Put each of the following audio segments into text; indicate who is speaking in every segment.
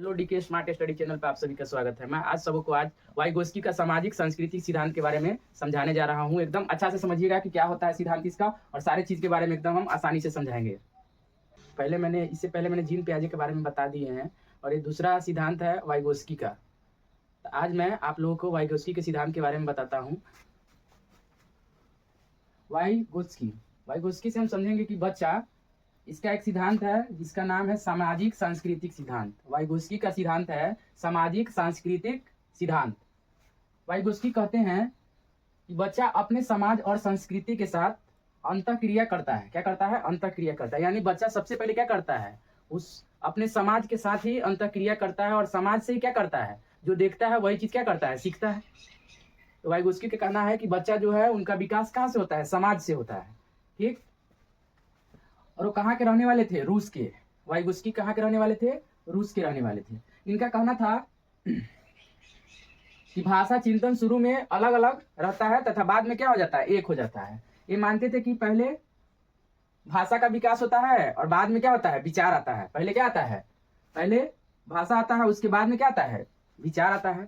Speaker 1: Hello DK smart study channel पे आप सभी का स्वागत है। मैं आज सबको वाइगोस्की का सामाजिक सांस्कृतिक सिद्धांत के बारे में समझाने जा रहा हूँ। एकदम अच्छा से समझिएगा कि क्या होता है सिद्धांत इसका, और सारे चीज के बारे में एकदम हम आसानी से समझाएंगे। इससे पहले मैंने जीन पियाजे के बारे में बता दिए हैं, और ये दूसरा सिद्धांत है वाइगोस्की का। तो आज मैं आप लोगों को वाइगोस्की के सिद्धांत के बारे में बताता हूँ। वाइगोस्की से हम समझेंगे कि बच्चा, इसका एक सिद्धांत है जिसका नाम है सामाजिक सांस्कृतिक सिद्धांत। वाइगोस्की का सिद्धांत है सामाजिक सांस्कृतिक सिद्धांत। वाइगोस्की कहते हैं कि बच्चा अपने समाज और संस्कृति के साथ अंतःक्रिया करता है। क्या करता है? अंतःक्रिया करता है। यानी बच्चा सबसे पहले क्या करता है? उस अपने समाज के साथ ही अंतःक्रिया करता है, और समाज से ही क्या करता है? जो देखता है वही चीज क्या करता है? सीखता है। तो वाइगोस्की का कहना है कि बच्चा जो है उनका विकास कहाँ से होता है? समाज से होता है। ठीक। और वो कहाँ के रहने वाले थे? रूस के। वाइगोस्की कहाँ के रहने वाले थे? रूस के रहने वाले थे। इनका कहना था कि भाषा चिंतन शुरू में अलग अलग रहता है तथा बाद में क्या हो जाता है? एक हो जाता है। ये मानते थे कि पहले भाषा का विकास होता है और बाद में क्या होता है? विचार आता है। पहले क्या आता है? पहले भाषा आता है, उसके बाद में क्या आता है? विचार आता है।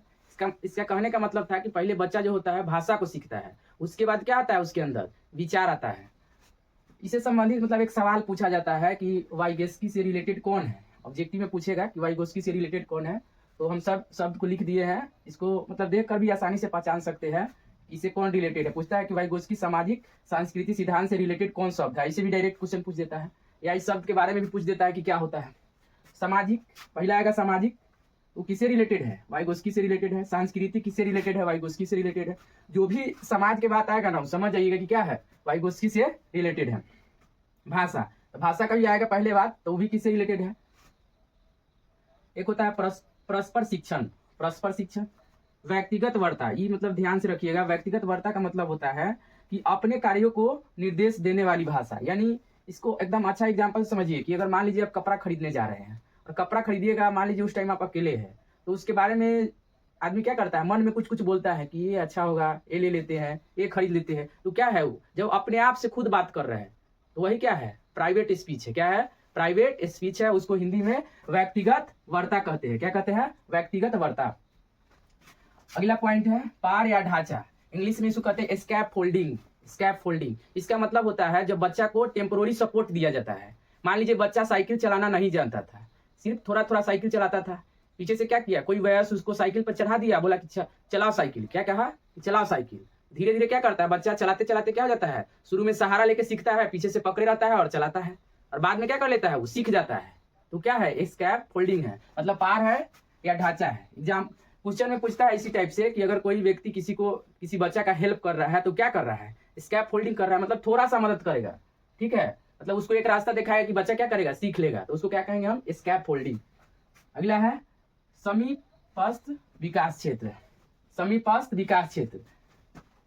Speaker 1: इसका कहने का मतलब था कि पहले बच्चा जो होता है भाषा को सीखता है, उसके बाद क्या आता है? उसके अंदर विचार आता है। इससे संबंधित मतलब एक सवाल पूछा जाता है कि वाइगोस्की से रिलेटेड कौन है। ऑब्जेक्टिव में पूछेगा कि वाइगोस्की से रिलेटेड कौन है, तो हम सब शब्द को लिख दिए हैं। इसको मतलब देख कर भी आसानी से पहचान सकते हैं इसे कौन रिलेटेड है। पूछता है कि वाइगोस्की सामाजिक सांस्कृतिक सिद्धांत से रिलेटेड कौन शब्द है। इसे भी डायरेक्ट क्वेश्चन पूछ देता है, या इस शब्द के बारे में भी पूछ देता है कि क्या होता है। सामाजिक, पहला आएगा सामाजिक, वो किससे रिलेटेड है? वाइगोस्की से रिलेटेड है। सांस्कृतिक किससे रिलेटेड है? वाइगोस्की से रिलेटेड है। जो भी समाज के बात आएगा ना, समझ जाइएगा कि क्या है? वाइगोस्की से रिलेटेड है। भाषा, तो भाषा का भी आएगा पहले बात, तो वो भी किससे रिलेटेड है? एक होता है परस्पर शिक्षण। परस्पर शिक्षण। व्यक्तिगत वर्ता, ये मतलब ध्यान से रखिएगा। व्यक्तिगत वर्ता का मतलब होता है कि अपने कार्यों को निर्देश देने वाली भाषा। यानी इसको एकदम अच्छा एग्जांपल समझिए कि अगर मान लीजिए आप कपड़ा खरीदने जा रहे हैं, और कपड़ा खरीदिएगा, मान लीजिए उस टाइम आप अकेले हैं, तो उसके बारे में आदमी क्या करता है? मन में कुछ कुछ बोलता है कि ये अच्छा होगा, ये ले लेते हैं, ये खरीद लेते हैं। तो क्या है वो? जब अपने आप से खुद बात कर रहे हैं तो वही क्या है? प्राइवेट स्पीच है। क्या है? प्राइवेट स्पीच है। उसको हिंदी में व्यक्तिगत वार्ता कहते हैं। क्या कहते हैं? व्यक्तिगत वार्ता। अगला पॉइंट है पार या ढांचा। इंग्लिश में इसको कहते हैं स्कैप फोल्डिंग। स्कैप फोल्डिंग, इसका मतलब होता है जब बच्चा को टेम्पोररी सपोर्ट दिया जाता है। मान लीजिए बच्चा साइकिल चलाना नहीं जानता था, सिर्फ थोड़ा थोड़ा साइकिल चलाता था। पीछे से क्या किया? कोई वयस्क उसको साइकिल पर चढ़ा दिया, बोला कि चलाओ साइकिल। क्या कहा? चलाओ साइकिल। धीरे धीरे क्या करता है बच्चा? चलाते चलाते क्या हो जाता है? शुरू में सहारा लेके सीखता है, पीछे से पकड़े रहता है और चलाता है, और बाद में क्या कर लेता है? वो सीख जाता है। तो क्या है? स्कैप फोल्डिंग है। मतलब पार है या ढांचा है। एग्जाम क्वेश्चन में पूछता है इसी टाइप से कि अगर कोई व्यक्ति किसी बच्चा का हेल्प कर रहा है तो क्या कर रहा है? स्कैप फोल्डिंग कर रहा है। मतलब थोड़ा सा मदद करेगा। ठीक है, मतलब उसको एक रास्ता दिखाएगा कि बच्चा क्या करेगा? सीख लेगा। तो उसको क्या कहेंगे हम? स्कैप फोल्डिंग। अगला है समीपस्थ विकास क्षेत्र। समीपस्थ विकास क्षेत्र,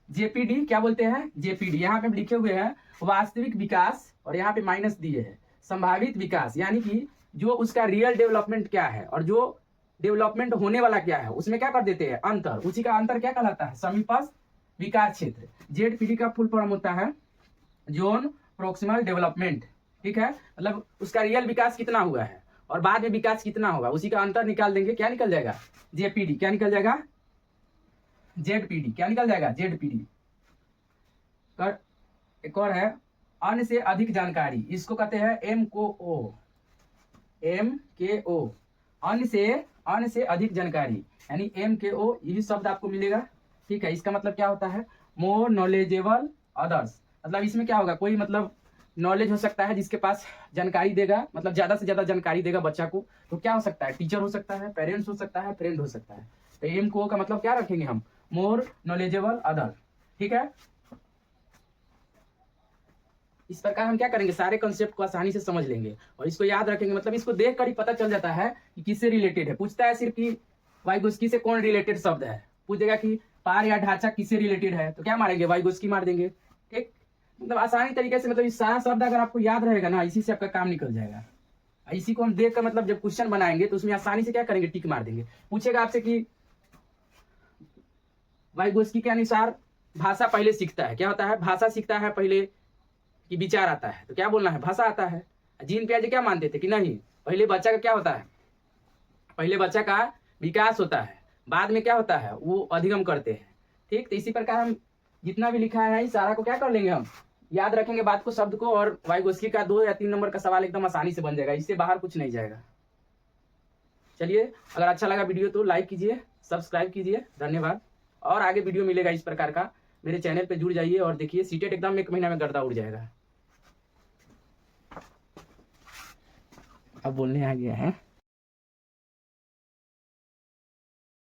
Speaker 1: जेपीडी क्या बोलते हैं? जेपीडी। यहाँ पे लिखे हुए हैं वास्तविक विकास, और यहाँ पे माइनस दिए है संभावित विकास। यानी कि जो उसका रियल डेवलपमेंट क्या है और जो डेवलपमेंट होने वाला क्या है, उसमें क्या कर देते हैं? अंतर। उसी का अंतर क्या कहलाता है? समीपस्थ विकास क्षेत्र। जेडपीडी का फुल फॉर्म होता है जोन प्रोक्सिमल डेवलपमेंट। ठीक है, मतलब उसका रियल विकास कितना हुआ है और बाद में विकास कितना होगा, उसी का अंतर निकाल देंगे। क्या निकल जाएगा? जेपीडी। क्या निकल जाएगा? जेडपीडी। क्या निकल जाएगा? जेडपीडी। एक और है अन्य से अधिक जानकारी, इसको कहते हैं एमकेओ। एमकेओ, अन्य से अधिक जानकारी, यानी एमकेओ, ये शब्द आपको मिलेगा। ठीक है, इसका मतलब क्या होता है? More knowledgeable others. मतलब इसमें क्या होगा? कोई मतलब नॉलेज हो सकता है जिसके पास जानकारी देगा, मतलब ज्यादा से ज्यादा जानकारी देगा बच्चा को। तो क्या हो सकता है? टीचर हो सकता है, पेरेंट्स हो सकता है, फ्रेंड हो सकता है। तो एमकेओ का मतलब क्या रखेंगे हम? More knowledgeable other. ठीक है, इस प्रकार हम क्या करेंगे? सारे कॉन्सेप्ट को आसानी से समझ लेंगे और इसको याद रखेंगे। मतलब इसको देख कर ही पता चल जाता है कि किससे रिलेटेड है। पूछता है सिर्फ कि वाइगोस्की से कौन रिलेटेड शब्द है। पूछेगा कि पार या ढांचा किससे रिलेटेड है, तो क्या मारेंगे? वाइगोस्की मार देंगे। ठीक, मतलब आसानी तरीके से, मतलब इस सारा शब्द अगर आपको याद रहेगा ना, इसी से आपका काम निकल जाएगा। इसी को हम देख कर मतलब जब क्वेश्चन बनाएंगे तो उसमें आसानी से क्या करेंगे? टिक मार देंगे। पूछेगा आपसे कि वाइगोस्की के अनुसार भाषा पहले सीखता है। क्या होता है? भाषा सीखता है पहले कि विचार आता है। तो क्या बोलना है? भाषा आता है। जीन पियाजे क्या मानते थे कि नहीं, पहले बच्चा का क्या होता है? पहले बच्चा का विकास होता है, बाद में क्या होता है, वो अधिगम करते हैं। ठीक, तो इसी प्रकार हम जितना भी लिखा है इस सारा को क्या कर लेंगे, हम याद रखेंगे बात को, शब्द को, और वाइगोत्स्की का 2 या 3 नंबर का सवाल एकदम आसानी से बन जाएगा, इससे बाहर कुछ नहीं जाएगा। चलिए, अगर अच्छा लगा वीडियो तो लाइक कीजिए, सब्सक्राइब कीजिए, धन्यवाद। और आगे वीडियो मिलेगा इस प्रकार का, मेरे चैनल पे जुड़ जाइए और देखिए, सीटेट एकदम 1 महीना में गर्दा उड़ जाएगा। अब बोलने आ गया है।